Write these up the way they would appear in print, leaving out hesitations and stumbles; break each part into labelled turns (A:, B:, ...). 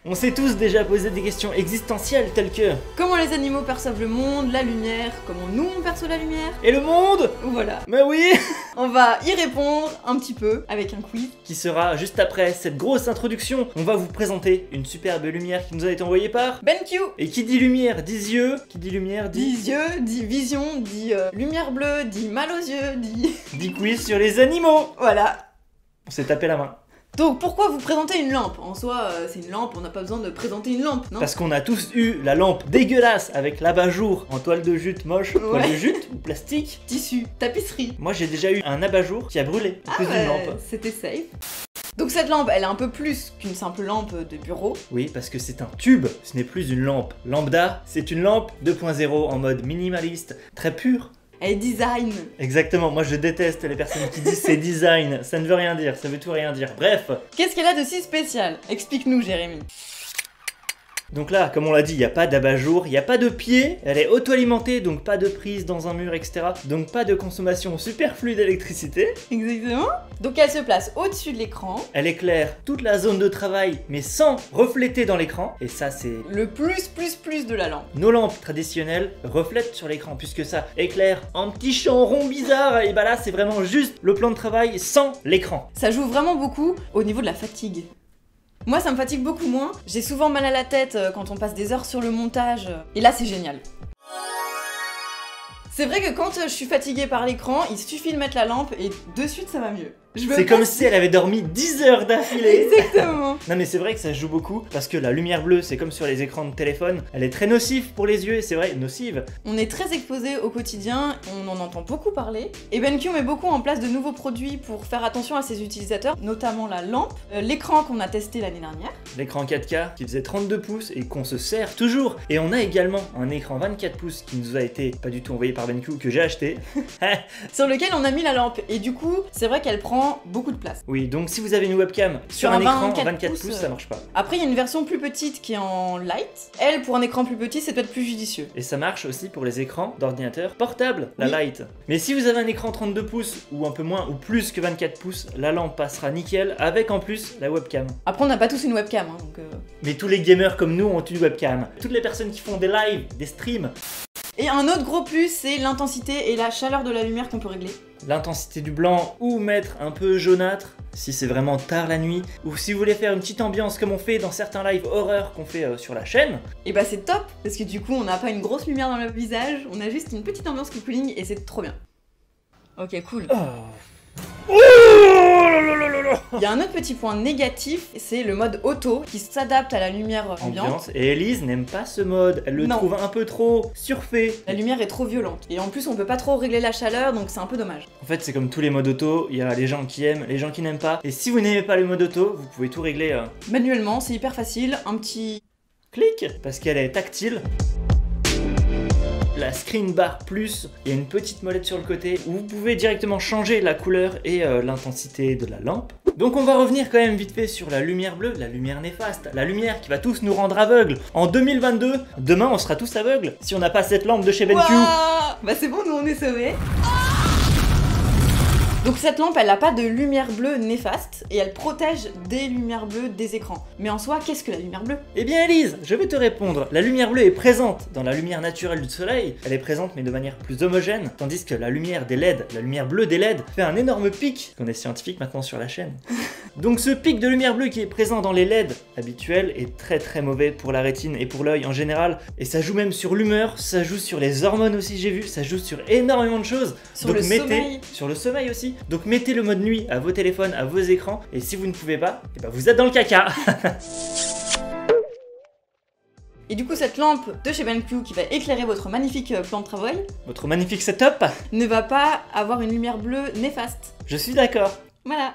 A: On s'est tous déjà posé des questions existentielles telles que
B: comment les animaux perçoivent le monde, la lumière, comment nous on perçoit la lumière.
A: et le monde?
B: Voilà.
A: Mais oui.
B: On va y répondre un petit peu avec un quiz.
A: Qui sera juste après cette grosse introduction. On va vous présenter une superbe lumière qui nous a été envoyée par
B: BenQ.
A: Et qui dit lumière dit yeux, qui dit lumière dit...
B: Dit yeux, dit vision, dit lumière bleue, dit mal aux yeux, dit...
A: dit quiz sur les animaux.
B: Voilà.
A: On s'est tapé la main.
B: Donc pourquoi vous présentez une lampe? En soi, c'est une lampe, on n'a pas besoin de présenter une lampe, non?
A: Parce qu'on a tous eu la lampe dégueulasse avec l'abat-jour en toile de jute moche, toile de jute ou plastique.
B: Tissu, tapisserie.
A: Moi j'ai déjà eu un abat-jour qui a brûlé à cause d'une lampe.
B: C'était safe. Donc cette lampe, elle est un peu plus qu'une simple lampe de bureau.
A: Oui, parce que c'est un tube, ce n'est plus une lampe lambda, c'est une lampe 2.0 en mode minimaliste, très pure.
B: Elle est design.
A: Exactement, moi je déteste les personnes qui disent c'est design, ça ne veut rien dire, ça veut tout rien dire. Bref.
B: Qu'est-ce qu'elle a de si spécial? Explique-nous, Jérémy.
A: Donc là, comme on l'a dit, il n'y a pas d'abat-jour, il n'y a pas de pied, elle est auto-alimentée, donc pas de prise dans un mur, etc. Donc pas de consommation superflue d'électricité.
B: Exactement. Donc elle se place au-dessus de l'écran.
A: Elle éclaire toute la zone de travail, mais sans refléter dans l'écran. Et ça, c'est...
B: Le plus de la lampe.
A: Nos lampes traditionnelles reflètent sur l'écran, puisque ça éclaire en petits champs ronds bizarres. Et bah là, c'est vraiment juste le plan de travail sans l'écran.
B: Ça joue vraiment beaucoup au niveau de la fatigue. Moi, ça me fatigue beaucoup moins. J'ai souvent mal à la tête quand on passe des heures sur le montage. Et là, c'est génial. C'est vrai que quand je suis fatiguée par l'écran, il suffit de mettre la lampe et de suite, ça va mieux.
A: C'est comme si elle avait dormi 10 heures d'affilée.
B: Exactement.
A: Non mais c'est vrai que ça joue beaucoup parce que la lumière bleue, c'est comme sur les écrans de téléphone, elle est très nocive pour les yeux et c'est vrai, nocive.
B: On est très exposé au quotidien, on en entend beaucoup parler. Et BenQ met beaucoup en place de nouveaux produits pour faire attention à ses utilisateurs, notamment la lampe, l'écran qu'on a testé l'année dernière.
A: L'écran 4K qui faisait 32 pouces et qu'on se sert toujours. Et on a également un écran 24 pouces qui nous a été pas du tout envoyé par BenQ, que j'ai acheté.
B: Sur lequel on a mis la lampe. Et du coup, c'est vrai qu'elle prend beaucoup de place.
A: Oui, donc si vous avez une webcam sur un écran 24 pouces, ça marche pas.
B: Après, il y a une version plus petite qui est en light. Elle, pour un écran plus petit, c'est peut-être plus judicieux.
A: Et ça marche aussi pour les écrans d'ordinateur portables, la
B: Oui.
A: light. Mais si vous avez un écran 32 pouces ou un peu moins ou plus que 24 pouces, la lampe passera nickel avec en plus la webcam.
B: Après, on n'a pas tous une webcam, hein, donc...
A: Mais tous les gamers comme nous ont une webcam. Toutes les personnes qui font des lives, des streams.
B: Et un autre gros plus, c'est l'intensité et la chaleur de la lumière qu'on peut régler.
A: L'intensité du blanc ou mettre un peu jaunâtre si c'est vraiment tard la nuit, ou si vous voulez faire une petite ambiance comme on fait dans certains lives horreur qu'on fait sur la chaîne.
B: Et bah c'est top, parce que du coup on n'a pas une grosse lumière dans le visage, on a juste une petite ambiance qui cooling et c'est trop bien. Ok, cool. Il y a un autre petit point négatif, c'est le mode auto qui s'adapte à la lumière ambiante.
A: Et Elise n'aime pas ce mode, elle le trouve un peu trop surfait.
B: La lumière est trop violente. Et en plus on peut pas trop régler la chaleur, donc c'est un peu dommage.
A: En fait c'est comme tous les modes auto, il y a les gens qui aiment, les gens qui n'aiment pas. Et si vous n'aimez pas le mode auto, vous pouvez tout régler
B: manuellement, c'est hyper facile, un petit
A: clic, parce qu'elle est tactile. La screen bar plus, il y a une petite molette sur le côté où vous pouvez directement changer la couleur et l'intensité de la lampe. Donc on va revenir quand même vite fait sur la lumière bleue, la lumière néfaste, la lumière qui va tous nous rendre aveugles. En 2022, demain on sera tous aveugles si on n'a pas cette lampe de chez BenQ.
B: Bah c'est bon, nous on est sauvés. Donc cette lampe, elle n'a pas de lumière bleue néfaste et elle protège des lumières bleues des écrans. Mais en soi, qu'est-ce que la lumière bleue?
A: Eh bien Elise, je vais te répondre. La lumière bleue est présente dans la lumière naturelle du soleil. Elle est présente mais de manière plus homogène. Tandis que la lumière des LED, la lumière bleue des LED, fait un énorme pic. On est scientifique maintenant sur la chaîne. Donc ce pic de lumière bleue qui est présent dans les LED habituels est très mauvais pour la rétine et pour l'œil en général. Et ça joue même sur l'humeur, ça joue sur les hormones aussi j'ai vu, ça joue sur énormément de choses.
B: Sur le sommeil.
A: Sur le sommeil aussi. Donc mettez le mode nuit à vos téléphones, à vos écrans, et si vous ne pouvez pas, eh ben vous êtes dans le caca.
B: Et du coup cette lampe de chez BenQ qui va éclairer votre magnifique plan de travail,
A: votre magnifique setup,
B: ne va pas avoir une lumière bleue néfaste.
A: Je suis d'accord.
B: Voilà.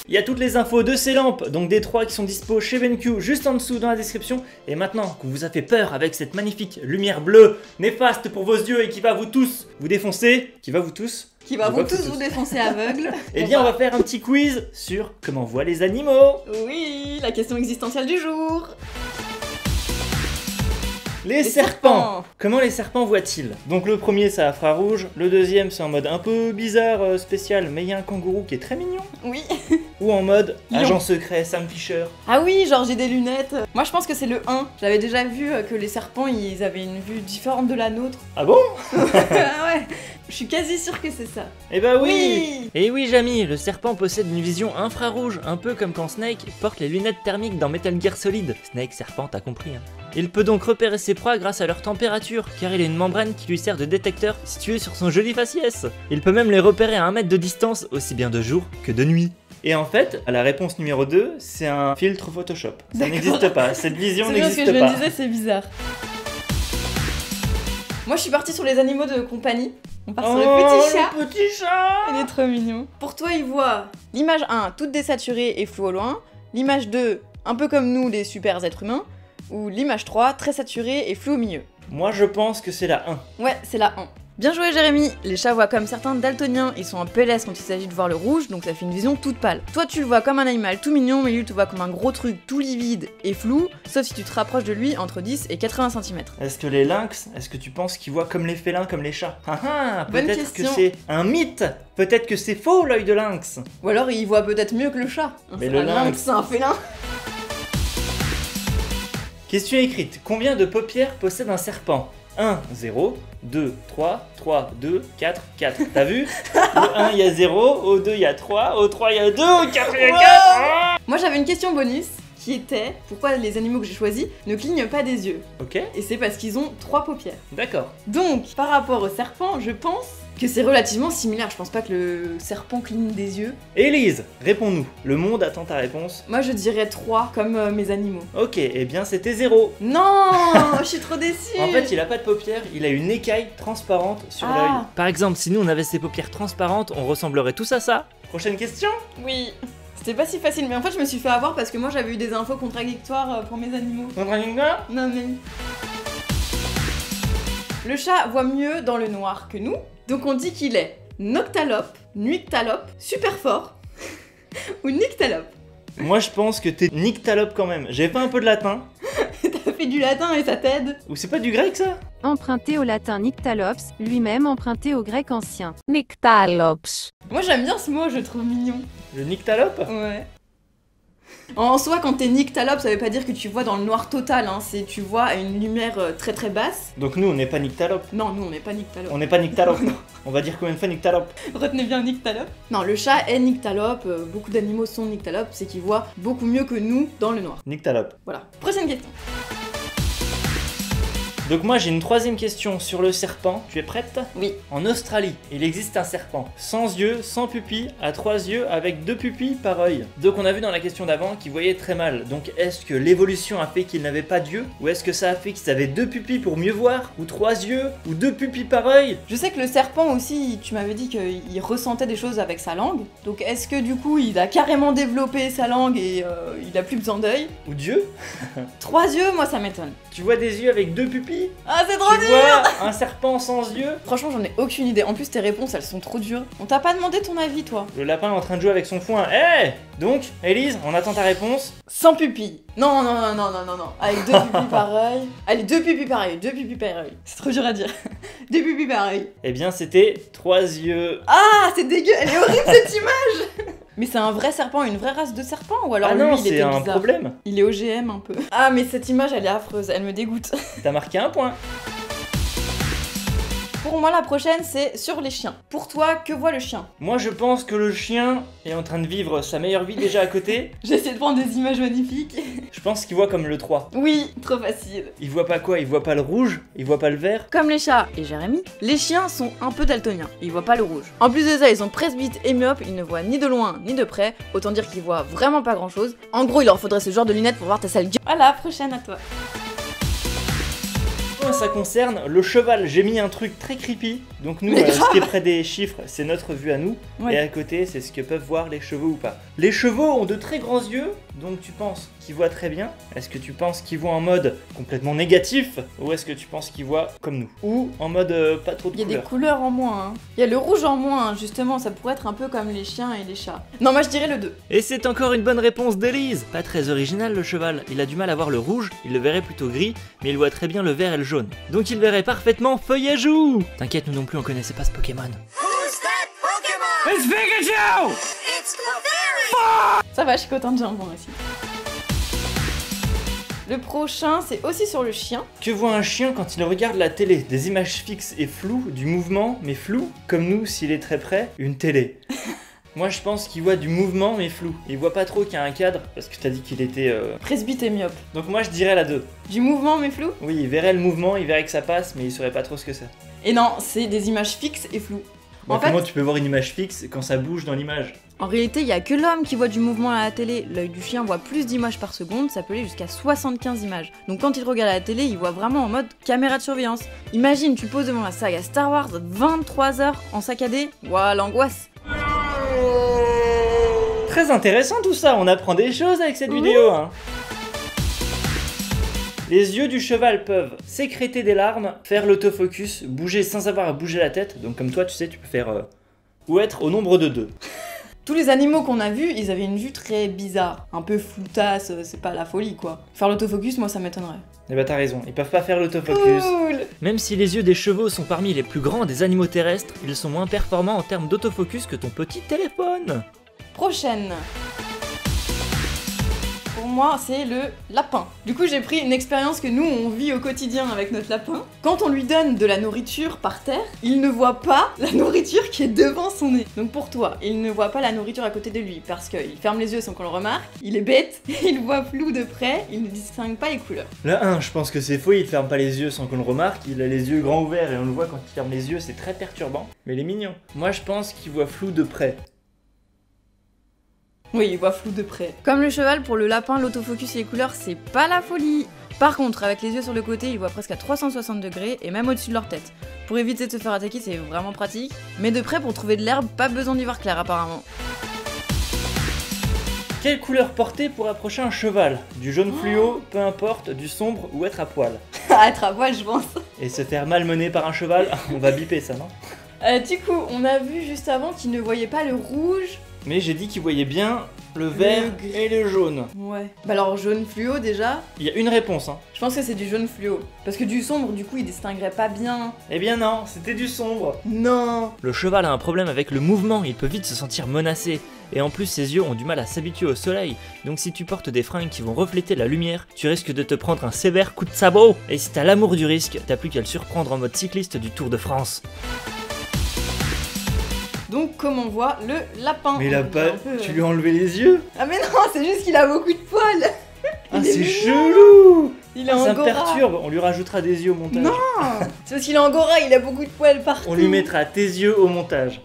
A: Il y a toutes les infos de ces lampes, donc des 3 qui sont dispo chez BenQ juste en dessous dans la description. Et maintenant qu'on vous a fait peur avec cette magnifique lumière bleue néfaste pour vos yeux et qui va vous tous vous défoncer, qui va vous tous
B: vous défoncer aveugle.
A: Eh bien on va faire un petit quiz sur comment voient les animaux.
B: Oui, la question existentielle du jour.
A: Les serpents. Comment les serpents voient-ils? Donc le premier c'est infrarouge, le deuxième c'est en mode un peu bizarre, spécial, mais il y a un kangourou qui est très mignon.
B: Oui.
A: Ou en mode
B: Lion.
A: agent secret, Sam Fisher.
B: Ah oui, genre j'ai des lunettes. Moi je pense que c'est le 1. J'avais déjà vu que les serpents ils avaient une vue différente de la nôtre.
A: Ah bon?
B: Ah ouais. Je suis quasi sûre que c'est ça.
A: Eh bah oui.
B: Oui.
A: Et oui Jamy, le serpent possède une vision infrarouge, un peu comme quand Snake porte les lunettes thermiques dans Metal Gear Solid. Snake, serpent, t'as compris hein. Il peut donc repérer ses proies grâce à leur température, car il a une membrane qui lui sert de détecteur située sur son joli faciès. Il peut même les repérer à 1 mètre de distance, aussi bien de jour que de nuit. Et en fait, la réponse numéro 2, c'est un filtre Photoshop. Ça
B: D'accord.
A: n'existe pas, cette vision
B: C'est bien ce
A: n'existe
B: que je me
A: pas.
B: disais, c'est bizarre. Moi je suis partie sur les animaux de compagnie. On part sur le petit chat.
A: Le petit chat.
B: Il est trop mignon. Pour toi, il voit l'image 1, toute désaturée et floue au loin. L'image 2, un peu comme nous, les super êtres humains. Ou l'image 3, très saturée et floue au milieu.
A: Moi je pense que c'est la 1.
B: Ouais, c'est la 1. Bien joué Jérémy. Les chats voient comme certains daltoniens, ils sont en PLS quand il s'agit de voir le rouge, donc ça fait une vision toute pâle. Toi tu le vois comme un animal tout mignon, mais lui tu le vois comme un gros truc tout livide et flou, sauf si tu te rapproches de lui entre 10 et 80 cm.
A: Est-ce que les lynx, est-ce que tu penses qu'ils voient comme les félins, comme les chats? Ah ah,
B: Bonne
A: peut-être que
B: question.
A: c'est un mythe. Peut-être que c'est faux l'œil de lynx.
B: Ou alors il voit peut-être mieux que le chat.
A: Mais
B: C'est
A: le
B: un
A: lynx.
B: c'est un félin.
A: Question écrite. Combien de paupières possède un serpent? 1, 0, 2, 3, 3, 2, 4, 4. T'as vu? Au 1 il y a 0, au 2 il y a 3, au 3 il y a 2, au 4 il y a 4. Ah
B: Moi j'avais une question bonus qui était pourquoi les animaux que j'ai choisis ne clignent pas des yeux.
A: Ok,
B: Et c'est parce qu'ils ont 3 paupières.
A: d'accord.
B: Donc par rapport au serpent, je pense que c'est relativement similaire. Je pense pas que le serpent cligne des yeux.
A: Élise, réponds-nous. Le monde attend ta réponse.
B: Moi je dirais 3 comme mes animaux.
A: Ok, eh bien c'était 0.
B: Non, je suis trop déçue.
A: En fait, il a pas de paupières, il a une écaille transparente sur
B: Ah.
A: l'œil. Par exemple, si nous on avait ces paupières transparentes, on ressemblerait tous à ça. Prochaine question.
B: Oui. C'était pas si facile, mais en fait je me suis fait avoir parce que moi j'avais eu des infos contradictoires pour mes animaux. Non mais... Le chat voit mieux dans le noir que nous, donc on dit qu'il est noctalope, nuictalope, super fort, ou nyctalope.
A: Moi je pense que t'es nyctalope quand même. J'ai fait un peu de latin.
B: T'as fait du latin et ça t'aide.
A: Ou c'est pas du grec ça?
C: Emprunté au latin nyctalops, lui-même emprunté au grec ancien.
D: Nyctalops.
B: Moi j'aime bien ce mot, je le trouve mignon.
A: Le nyctalope?
B: Ouais. En soi, quand t'es nyctalope, ça veut pas dire que tu vois dans le noir total, hein. C'est tu vois à une lumière très très basse.
A: Donc nous on n'est pas nyctalope.
B: Non, nous on n'est pas nyctalope.
A: On n'est pas nyctalope. On va dire combien de fois nyctalope?
B: Retenez bien nyctalope. Non, le chat est nyctalope, beaucoup d'animaux sont nyctalopes, c'est qu'ils voient beaucoup mieux que nous dans le noir.
A: Nyctalope.
B: Voilà. Prochaine question.
A: Donc moi j'ai une troisième question sur le serpent. Tu es prête?
B: Oui.
A: En Australie, il existe un serpent sans yeux, sans pupilles, à 3 yeux, avec 2 pupilles par œil. Donc on a vu dans la question d'avant qu'ils voyaient très mal. Donc est-ce que l'évolution a fait qu'ils n'avaient pas d'yeux? Ou est-ce que ça a fait qu'ils avaient 2 pupilles pour mieux voir? Ou 3 yeux? Ou 2 pupilles par œil?
B: Je sais que le serpent aussi, tu m'avais dit qu'il ressentait des choses avec sa langue. Donc est-ce que du coup il a carrément développé sa langue et il a plus besoin d'œil?
A: Ou d'yeux?
B: 3 yeux, moi ça m'étonne.
A: Tu vois des yeux avec 2 pupilles?
B: Ah c'est trop
A: Tu
B: dur.
A: vois un serpent sans yeux?
B: Franchement j'en ai aucune idée. En plus tes réponses elles sont trop dures. On t'a pas demandé ton avis toi.
A: Le lapin est en train de jouer avec son foin. Eh Donc, Élise, on attend ta réponse.
B: Sans pupille. Non, non, non, non, non, non, non. Avec 2 pupilles par œil. Allez, 2 pupilles par œil, 2 pupilles par œil. C'est trop dur à dire. 2 pupilles par œil.
A: Eh bien, c'était 3 yeux.
B: Ah, c'est dégueu. Elle est horrible cette image. Mais c'est un vrai serpent, une vraie race de serpent ou alors
A: Ah
B: lui
A: non,
B: il
A: c'est
B: était
A: un
B: bizarre.
A: problème.
B: Il est OGM un peu. Ah mais cette image elle est affreuse, elle me dégoûte.
A: T'as marqué un point.
B: Pour moi la prochaine c'est sur les chiens. Pour toi, que voit le chien?
A: Moi, je pense que le chien est en train de vivre sa meilleure vie déjà à côté.
B: J'ai essayé de prendre des images magnifiques.
A: Je pense qu'il voit comme le 3.
B: Oui, trop facile.
A: Il voit pas quoi? Il voit pas le rouge? Il voit pas le vert?
B: Comme les chats et Jérémy, les chiens sont un peu daltoniens, ils voient pas le rouge. En plus de ça, ils sont presbytes et myopes, ils ne voient ni de loin ni de près, autant dire qu'ils voient vraiment pas grand chose. En gros, il leur faudrait ce genre de lunettes pour voir ta sale gueule. Voilà, prochaine à toi.
A: Ça concerne le cheval. J'ai mis un truc très creepy. Donc nous,
B: Mais
A: ce qui est près des chiffres, c'est notre vue à nous.
B: Ouais.
A: Et à côté, c'est ce que peuvent voir les chevaux ou pas. Les chevaux ont de très grands yeux Donc tu penses qu'il voit très bien? Est-ce que tu penses qu'il voit en mode complètement négatif? Ou est-ce que tu penses qu'il voit comme nous? Ou en mode pas trop de
B: Il y a des
A: couleurs?
B: couleurs en moins, hein. Il y a le rouge en moins, hein, justement, ça pourrait être un peu comme les chiens et les chats. Non, moi je dirais le 2.
A: Et c'est encore une bonne réponse d'Élise. Pas très original le cheval, il a du mal à voir le rouge, il le verrait plutôt gris, mais il voit très bien le vert et le jaune. Donc il verrait parfaitement Feuillajou. T'inquiète, nous non plus on connaissait pas ce Pokémon.
D: Who's that Pokemon?
A: It's Pikachu!
D: It's Clefairy!
B: Ça va, je suis contente, j'ai un point aussi. Le prochain, c'est aussi sur le chien.
A: Que voit un chien quand il regarde la télé? Des images fixes et floues, du mouvement mais flou, comme nous s'il est très près, une télé. Moi je pense qu'il voit du mouvement mais flou. Il voit pas trop qu'il y a un cadre, parce que t'as dit qu'il était...
B: Presbyte et myope.
A: Donc moi je dirais la 2.
B: Du mouvement mais flou.
A: Oui, il verrait le mouvement, il verrait que ça passe, mais il saurait pas trop ce que c'est.
B: Et non, c'est des images fixes et floues.
A: Bah,
B: En fait-
A: comment tu peux voir une image fixe quand ça bouge dans l'image?
B: En réalité, il y a que l'homme qui voit du mouvement à la télé. L'œil du chien voit plus d'images par seconde, ça peut aller jusqu'à 75 images. Donc quand il regarde la télé, il voit vraiment en mode caméra de surveillance. Imagine, tu poses devant la saga Star Wars 23 heures en saccadé. Ouah, l'angoisse.
A: Très intéressant tout ça, on apprend des choses avec cette vidéo, hein. Les yeux du cheval peuvent sécréter des larmes, faire l'autofocus, bouger sans avoir à bouger la tête, donc comme toi tu sais tu peux faire... ou être au nombre de 2.
B: Tous les animaux qu'on a vus, ils avaient une vue très bizarre. Un peu floutasse, c'est pas la folie quoi. Faire l'autofocus, moi ça m'étonnerait.
A: Eh bah t'as raison, ils peuvent pas faire l'autofocus.
B: Cool.
A: Même si les yeux des chevaux sont parmi les plus grands des animaux terrestres, ils sont moins performants en termes d'autofocus que ton petit téléphone.
B: Prochaine. Pour moi, c'est le lapin. Du coup, j'ai pris une expérience que nous, on vit au quotidien avec notre lapin. Quand on lui donne de la nourriture par terre, il ne voit pas la nourriture qui est devant son nez. Donc pour toi, il ne voit pas la nourriture à côté de lui parce qu'il ferme les yeux sans qu'on le remarque, il est bête, il voit flou de près, il ne distingue pas les couleurs.
A: Là 1, je pense que c'est faux, il ferme pas les yeux sans qu'on le remarque, il a les yeux grands ouverts et on le voit quand il ferme les yeux, c'est très perturbant, mais il est mignon. Moi je pense qu'il voit flou de près.
B: Oui, il voit flou de près. Comme le cheval, pour le lapin, l'autofocus et les couleurs, c'est pas la folie. Par contre, avec les yeux sur le côté, ils voient presque à 360 degrés et même au-dessus de leur tête. Pour éviter de se faire attaquer, c'est vraiment pratique. Mais de près, pour trouver de l'herbe, pas besoin d'y voir clair apparemment.
A: Quelle couleur porter pour approcher un cheval? Du jaune fluo, peu importe, du sombre ou être à poil.
B: À être à poil, je pense.
A: Et se faire malmener par un cheval, on va biper ça, non?
B: Du coup, on a vu juste avant qu'il ne voyait pas le rouge.
A: Mais j'ai dit qu'il voyait bien le vert
B: gris.
A: et le jaune.
B: Ouais. Bah alors, jaune fluo déjà.
A: Il y a une réponse, hein.
B: Je pense que c'est du jaune fluo. Parce que du sombre, du coup, il distinguerait pas bien.
A: Eh bien non, c'était du sombre.
B: Non.
A: Le cheval a un problème avec le mouvement, il peut vite se sentir menacé. Et en plus ses yeux ont du mal à s'habituer au soleil, donc si tu portes des fringues qui vont refléter la lumière, tu risques de te prendre un sévère coup de sabot. Et si t'as l'amour du risque, t'as plus qu'à le surprendre en mode cycliste du Tour de France.
B: Donc, comme on voit, le lapin.
A: Mais il a
B: On
A: pas...
B: dirait un peu,
A: Tu lui as enlevé les yeux?
B: Ah mais non, c'est juste qu'il a beaucoup de poils.
A: Ah
B: Il est
A: c'est
B: mignon.
A: chelou.
B: Il est
A: Ah, ça me
B: angora.
A: perturbe, on lui rajoutera des yeux au montage.
B: Non. C'est parce qu'il est angora, il a beaucoup de poils partout.
A: On lui mettra tes yeux au montage.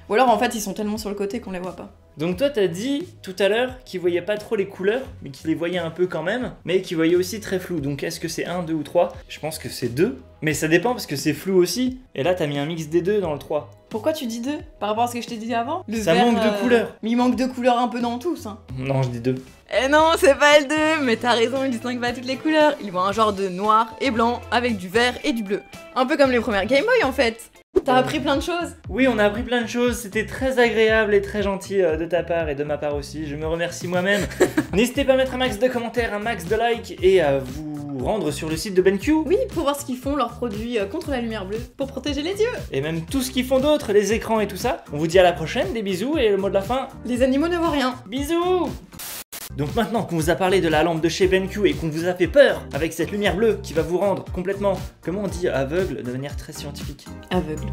B: Ou alors en fait ils sont tellement sur le côté qu'on les voit pas.
A: Donc toi t'as dit tout à l'heure qu'il voyait pas trop les couleurs, mais qu'il les voyait un peu quand même, mais qu'il voyait aussi très flou. Donc est-ce que c'est 1, 2 ou 3? Je pense que c'est 2. Mais ça dépend parce que c'est flou aussi. Et là t'as mis un mix des deux dans le 3.
B: Pourquoi tu dis 2 par rapport à ce que je t'ai dit avant?
A: Ça manque de couleurs.
B: Mais il manque de couleurs un peu dans tous. Hein.
A: Non, je dis 2.
B: Eh non, c'est pas le 2, mais t'as raison, il distingue pas toutes les couleurs. Il voit un genre de noir et blanc avec du vert et du bleu. Un peu comme les premières Game Boy en fait. T'as appris plein de choses.
A: Oui, on a appris plein de choses, c'était très agréable et très gentil de ta part et de ma part aussi, je me remercie moi-même. N'hésitez pas à mettre un max de commentaires, un max de likes et à vous rendre sur le site de BenQ.
B: Oui, pour voir ce qu'ils font, leurs produits contre la lumière bleue, pour protéger les yeux.
A: Et même tout ce qu'ils font d'autre, les écrans et tout ça. On vous dit à la prochaine, des bisous et le mot de la fin,
B: Les animaux ne voient rien.
A: bisous. Donc maintenant qu'on vous a parlé de la lampe de chez BenQ et qu'on vous a fait peur avec cette lumière bleue qui va vous rendre complètement, comment on dit, aveugle de manière très scientifique.
B: Aveugle.